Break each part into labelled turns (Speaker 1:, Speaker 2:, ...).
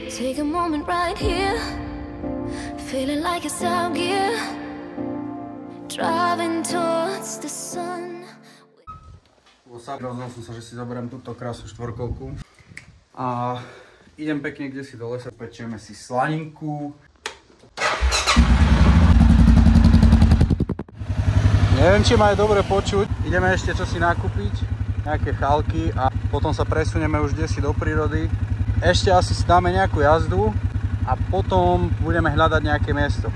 Speaker 1: Take a moment right here, feeling like it's out gear, driving towards the sun.
Speaker 2: Rozhodol som sa, že si zoberiem túto krásnu štvorkolku a idem pekne kde si do lesa, pečieme si slaninku. Neviem, či ma je dobre počuť, ideme ešte čo si nakúpiť, nejaké chalky a potom sa presunieme už kde si do prírody. Ešte asi si dáme nejakú jazdu a potom budeme hľadať nejaké miesto.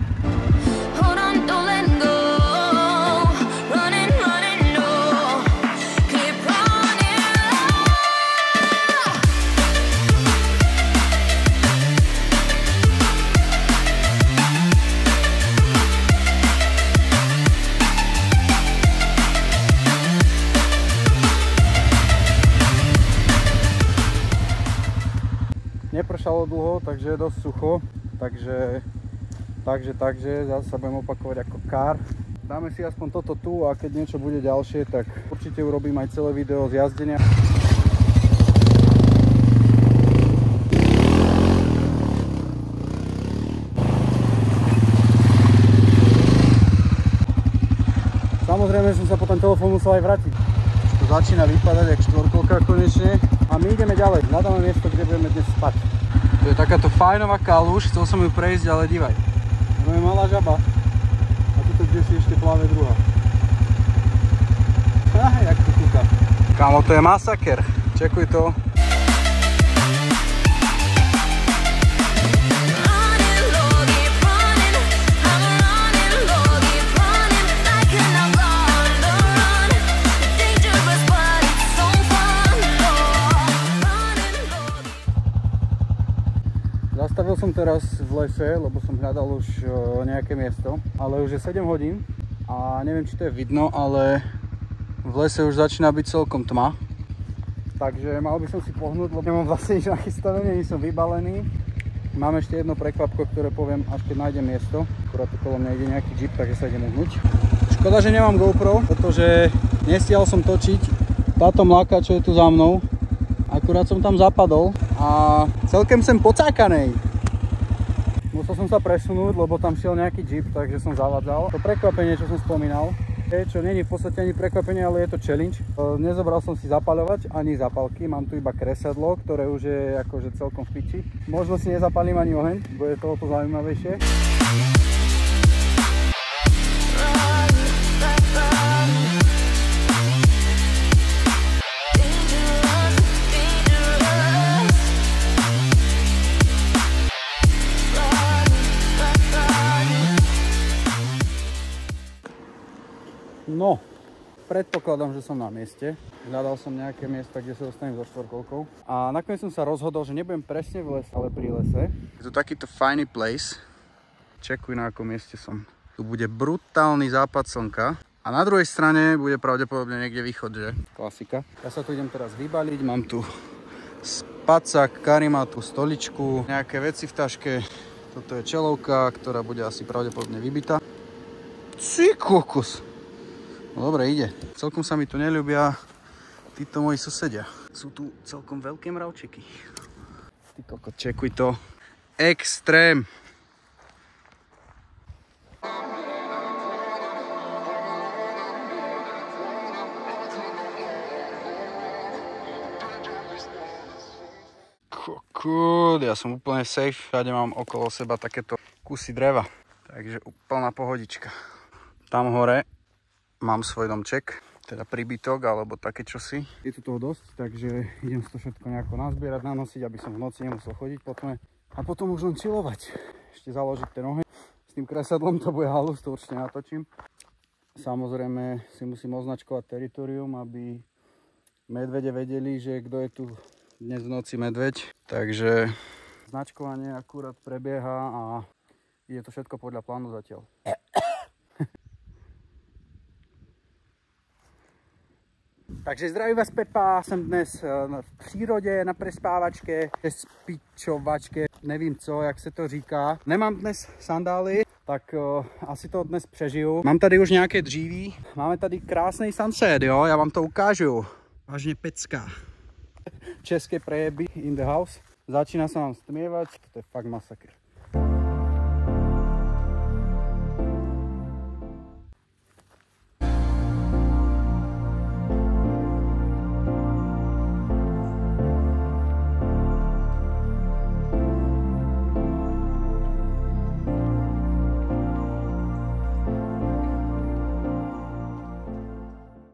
Speaker 2: Nepršalo dlho, takže je dosť sucho, takže zase sa budem opakovať ako kár. Dáme si aspoň toto tu a keď niečo bude ďalšie, tak určite urobím aj celé video z jazdenia. Samozrejme som sa po ten telefón musel aj vrátiť. To začína vypadať jak štvorkolka konečne. A my ideme ďalej, hľadáme miesto, kde budeme dnes spať. To je takáto fajnová kaluž, chcel som ju prejsť, ale divaj. To je malá žaba. A tuto kde si ešte pláve druhá. Jak to kúka. Kámo, to je masaker. Čekuj to. Zastavil som teraz v lese, lebo som hľadal už nejaké miesto, ale už je 7 hodín a neviem, či to je vidno, ale v lese už začína byť celkom tma. Takže mal by som si pohnúť, lebo nemám vlastne nič nachystané, nie som vybalený. Mám ešte jedno prekvapko, ktoré poviem, až keď nájdem miesto. Akurát okolo mňa ide nejaký jeep, takže sa idem uhnúť. Škoda, že nemám GoPro, pretože nestihal som točiť táto mláka, čo je tu za mnou. Akurát som tam zapadol a celkem som pocákanej. Musel som sa presunúť, lebo tam šiel nejaký jeep, takže som zavádzal. To prekvapenie, čo som spomínal, čo není v podstate ani prekvapenie, ale je to challenge. Nezobral som si zapaľovač ani zapalky, mám tu iba kresadlo, ktoré už je akože celkom v piči. Možno si nezapalím ani oheň, bude to o to zaujímavejšie. No, predpokladám, že som na mieste. Hľadal som nejaké miesto, kde sa dostanem so štvorkolkou. A nakoniec som sa rozhodol, že nebudem presne v lese, ale pri lese. Je to takýto fajný place. Čekuj, na akom mieste som. Tu bude brutálny západ slnka. A na druhej strane bude pravdepodobne niekde východ, že? Klasika. Ja sa tu idem teraz vybaliť. Mám tu spacák, Kari má tu stoličku, nejaké veci v taške. Toto je čelovka, ktorá bude asi pravdepodobne vybitá. Ty kokos! No dobre, ide. Celkom sa mi tu neľúbia títo moji susedia. Sú tu celkom veľké mravčeky. Ty kokot, čekuj to. Extrém. Kokot, ja som úplne safe. Všade mám okolo seba takéto kusy dreva. Takže úplná pohodička. Tam hore mám svoj domček, teda príbytok alebo také čosi. Je tu toho dosť, takže idem to všetko nejako nazbierať, nanosiť, aby som v noci nemusel chodiť po tme. A potom už len chillovať. Ešte založiť tie nohy. S tým kresadlom to bude halus, to určite natočím. Samozrejme si musím označkovať teritorium, aby medvede vedeli, že kto je tu dnes v noci medveď. Takže značkovanie akurát prebieha a ide to všetko podľa plánu zatiaľ. Takže zdravím vás, Pepa, jsem dnes v přírodě na prespávačke, spičovačke, nevím co, jak se to říká. Nemám dnes sandály, tak asi to dnes přežiju. Mám tady už nějaké dříví, máme tady krásný sunset, jo, já vám to ukážu. Vážně pecka. České prejeby in the house. Začína sa nám stmievať, to je fakt masaker.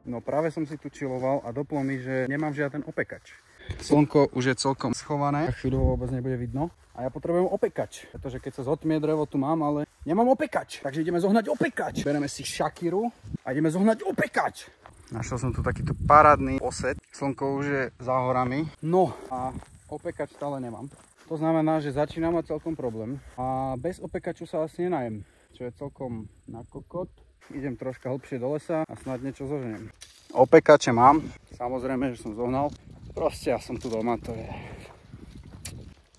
Speaker 2: No práve som si tu chilloval a doplo mi, že nemám žiaden opekač. Slnko už je celkom schované, chvíľu ho vôbec nebude vidno. A ja potrebujem opekač, pretože keď sa zotmie drevo tu mám, ale nemám opekač. Takže ideme zohnať opekač. Bereme si šakiru a ideme zohnať opekač. Našiel som tu takýto parádny osed. Slnko už je za horami. No a opekač stále nemám. To znamená, že začínam mať celkom problém. A bez opekaču sa asi nenajem, čo je celkom na kokot. Idem troška hlbšie do lesa a snad niečo zoženiem. Opekače mám, samozrejme, že som zohnal. Proste ja som tu doma, to je...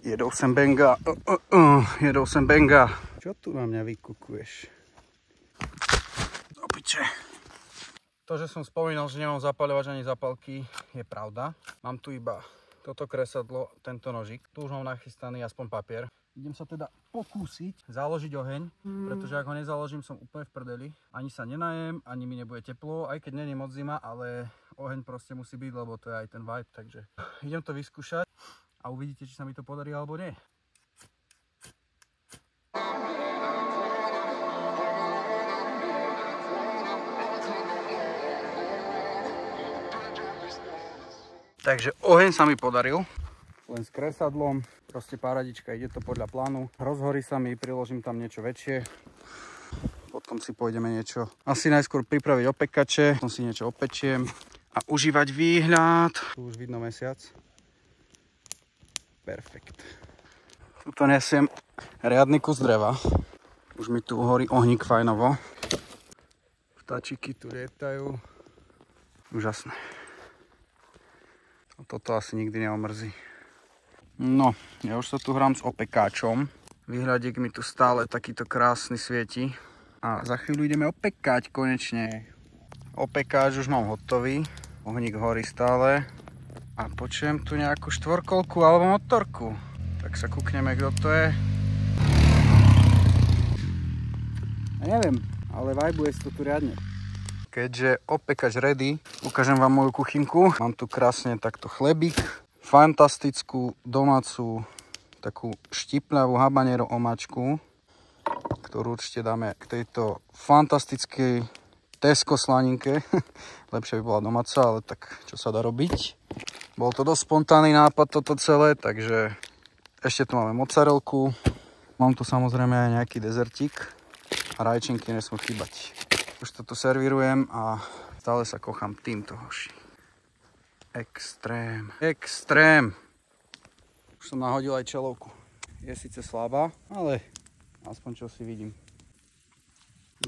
Speaker 2: Jedou sem benga, jedou sem benga. Čo tu na mňa vykukuješ? Do piče. To, že som spomínal, že nemám zapaľovač ani zapalky, je pravda. Mám tu iba toto kresadlo, tento nožík. Tu už mám nachystaný aspoň papier. Idem sa teda pokúsiť založiť oheň, pretože ak ho nezaložím, som úplne v prdeli. Ani sa nenajem, ani mi nebude teplo, aj keď nie je moc zima, ale oheň proste musí byť, lebo to je aj ten vibe, takže idem to vyskúšať a uvidíte, či sa mi to podarí alebo nie. Takže oheň sa mi podaril, len s kresadlom, proste paradička, ide to podľa plánu. Rozhorí sa mi, priložím tam niečo väčšie, potom si pôjdeme niečo, asi najskôr pripraviť opekače, potom si niečo opečiem a užívať výhľad. Tu už vidno mesiac. Perfekt. Tuto nesiem riadny kus dreva, už mi tu horí ohník fajnovo. Vtáčiky tu lietajú, úžasné. Toto asi nikdy neomrzí. No, ja už sa tu hrám s opekáčom. Výhľadík mi tu stále takýto krásny svieti. A za chvíľu ideme opekať konečne. Opekáč už mám hotový. Ohník horí stále. A počujem tu nejakú štvorkolku alebo motorku. Tak sa kúkneme, kto to je. Ja neviem, ale vibuje si to tu riadne. Keďže opekač ready, ukážem vám moju kuchynku. Mám tu krásne takto chlebík, fantastickú domácu takú štipľavú habanero omáčku, ktorú určite dáme k tejto fantastickej Tesco slaninke. Lepšie by bola domáca, ale tak čo sa dá robiť. Bol to dosť spontánny nápad toto celé, takže ešte tu máme mozzarelku. Mám tu samozrejme aj nejaký dezertík a rajčinky nesmú chýbať. Už to tu servírujem a stále sa kochám týmto, hoši. Extrém. Extrém. Už som nahodil aj čelovku. Je síce slabá, ale aspoň čo si vidím.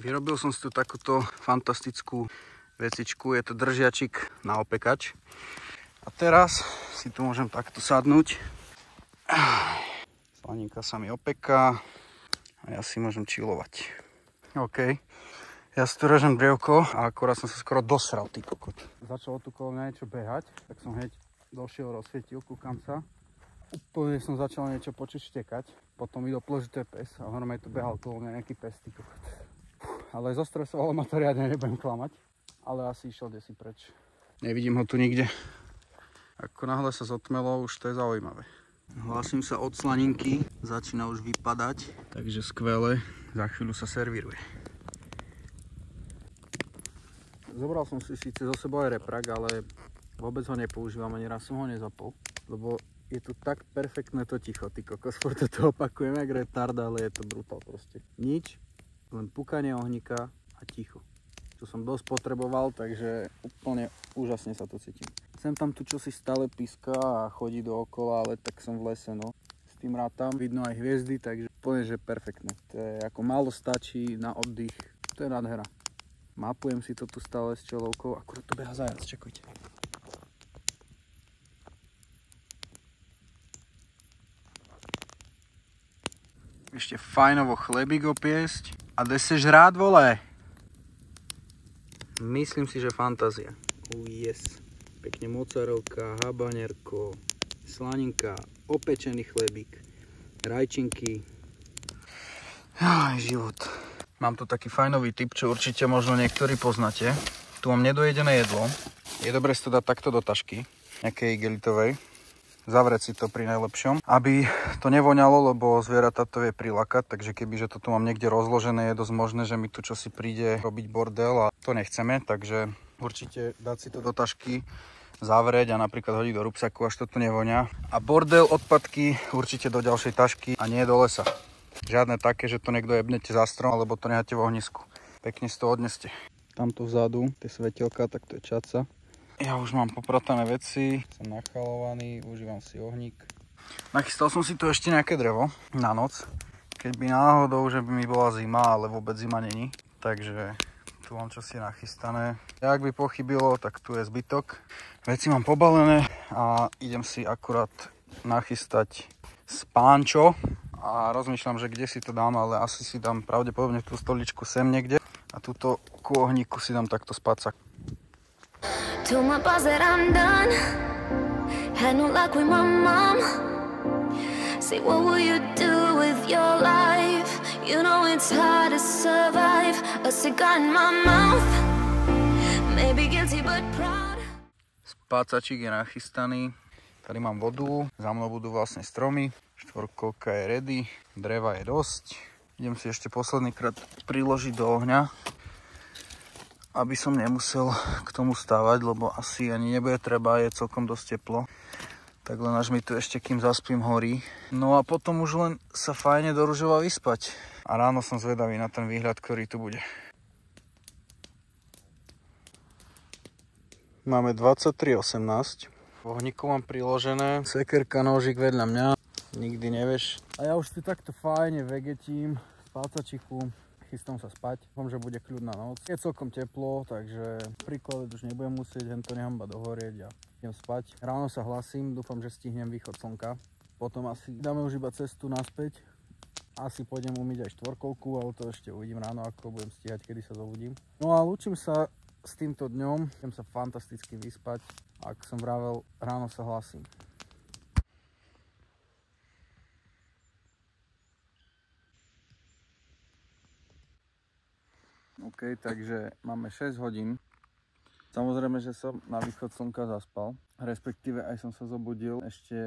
Speaker 2: Vyrobil som si tu takúto fantastickú vecičku. Je to držiačik na opekač. A teraz si tu môžem takto sadnúť. Slaninka sa mi opeká a ja si môžem chillovať. OK. Ja si tu režem drievko a akorát som sa skoro dosral, ty kokot. Začalo tu kolo mňa niečo behať, tak som hneď došiel, rozsvietil, kúkam sa. Úplne som začal niečo počuť štekať, potom mi doplo, že to je pes a normálne tu behal kolo mňa nejaký pes, ty kokot. Ale zostresovalo ma to riadne, nebudem klamať, ale asi išiel desi preč. Nevidím ho tu nikde. Ako náhle sa zotmelo, už to je zaujímavé. Hlásim sa od slaninky, začína už vypadať, takže skvelé, za chvíľu sa servíruje. Zobral som si síce zo sebou aj reprak, ale vôbec ho nepoužívam, ani raz som ho nezapol, lebo je tu tak perfektné to ticho, ty kokos, furt to opakujem jak retard, ale je to brutál proste. Nič, len pukanie ohníka a ticho, čo som dosť potreboval, takže úplne úžasne sa to cítim. Sem tam tu čo si stále píska a chodí dookola, ale tak som v lese, no. S tým rátam, vidno aj hviezdy, takže úplne, že perfektné. To je ako málo stačí na oddych, to je nádhera. Mapujem si to tu stále s čelovkou, akurát tu beha zajac, čakujte. Ešte fajnovo chlebík opiesť a desi žrát, vole. Myslím si, že fantázia. Oh yes. Pekne mozzarelka, habanerko, slaninka, opečený chlebík, rajčinky. Aj, život. Mám tu taký fajnový tip, čo určite možno niektorí poznáte. Tu mám nedojedené jedlo. Je dobré si to dať takto do tašky, nejakej igelitovej. Zavrieť si to pri najlepšom, aby to nevoňalo, lebo zvieratá to vie prilakať, takže kebyže to tu mám niekde rozložené, je dosť možné, že mi tu čosi príde robiť bordel a to nechceme, takže určite dať si to do tašky, zavrieť a napríklad hodiť do rúbsaku, až to tu nevoňa. A bordel, odpadky určite do ďalšej tašky a nie do lesa. Žiadne také, že to niekto jebnete za strom, alebo to necháte v ohnisku. Pekne si to odneste. Tamto vzadu, tie svetelka, tak to je čaca. Ja už mám popratané veci, som nachalovaný, užívam si ohník. Nachystal som si tu ešte nejaké drevo na noc. Keď by náhodou, že by mi bola zima, ale vôbec zima není. Takže tu mám čosi nachystané. Ak by pochybilo, tak tu je zbytok. Veci mám pobalené a idem si akurát nachystať spánčo. A rozmýšľam, že kde si to dám, ale asi si dám pravdepodobne tú stoličku sem niekde. A túto ku ohníku si dám takto spacak.
Speaker 1: Told my boss that I'm done. Had no luck with my mom. Say, what will you do with your life? You know it's hard to survive. A cigar in my mouth. Maybe guilty but proud.
Speaker 2: Spácačík je nachystaný. Tady mám vodu. Za mnou budú vlastne stromy. Štvorkolka je ready. Dreva je dosť. Idem si ešte posledný krát priložiť do ohňa, aby som nemusel k tomu stávať, lebo asi ani nebude treba, je celkom dosť teplo. Tak len až mi tu ešte, kým zaspím, horí. No a potom už len sa fajne do ružova vyspať. A ráno som zvedavý na ten výhľad, ktorý tu bude. Máme 23:18. V ohníku mám priložené. Sekerka, nožík vedľa mňa. Nikdy nevieš. A ja už si takto fajne vegetím v pácačiku. Chystám sa spať, dúfam, že bude kľudná noc. Je celkom teplo, takže príklad už nebudem musieť, len to nechám dohorieť a idem spať. Ráno sa hlasím, dúfam, že stihnem východ slnka. Potom asi dáme už iba cestu naspäť. Asi pôjdem umyť aj štvorkolku, ale to ešte uvidím ráno, ako budem stíhať, kedy sa zobudím. No a lúčim sa s týmto dňom, idem sa fantasticky vyspať. Ak som vravel, ráno sa hlasím. OK, takže máme 6 hodín. Samozrejme, že som na východ slnka zaspal. Respektíve aj som sa zobudil. Ešte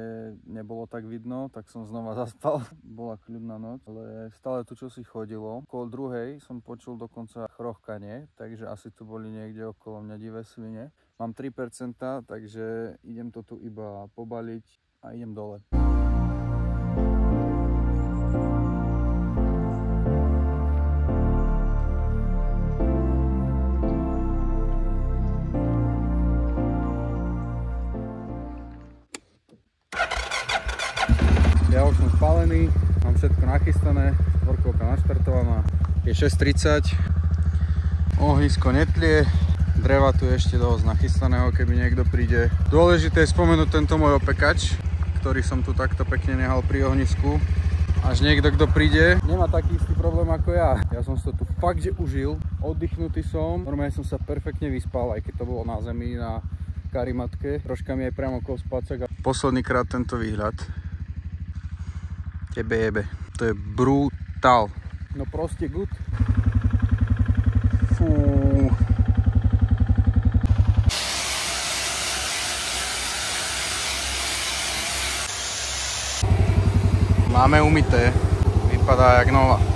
Speaker 2: nebolo tak vidno, tak som znova zaspal. Bola kľudná noc, ale stále tu čosi chodilo. Okolo 2:00 som počul dokonca chrochkanie, takže asi tu boli niekde okolo mňa divé svine. Mám 3%, takže idem to tu iba pobaliť a idem dole. Ja už som spálený, mám všetko nachystané, štvorkolka naštartovaná, je 6:30, ohnisko netlie, dreva tu ešte dosť nachystaného, keby niekto príde. Dôležité je spomenúť tento môj opekač, ktorý som tu takto pekne nehal pri ohnisku. Až niekto, kto príde, nemá taký istý problém ako ja. Ja som si to tu fakt, že užil, oddychnutý som, normálne som sa perfektne vyspal, aj keď to bolo na zemi, na karimatke. Troška mi aj priamo kol spacak. Posledný krát tento výhľad. Tebe jebe. To je brutál. No proste good. Fú. Máme umyté. Vypadá jak nová.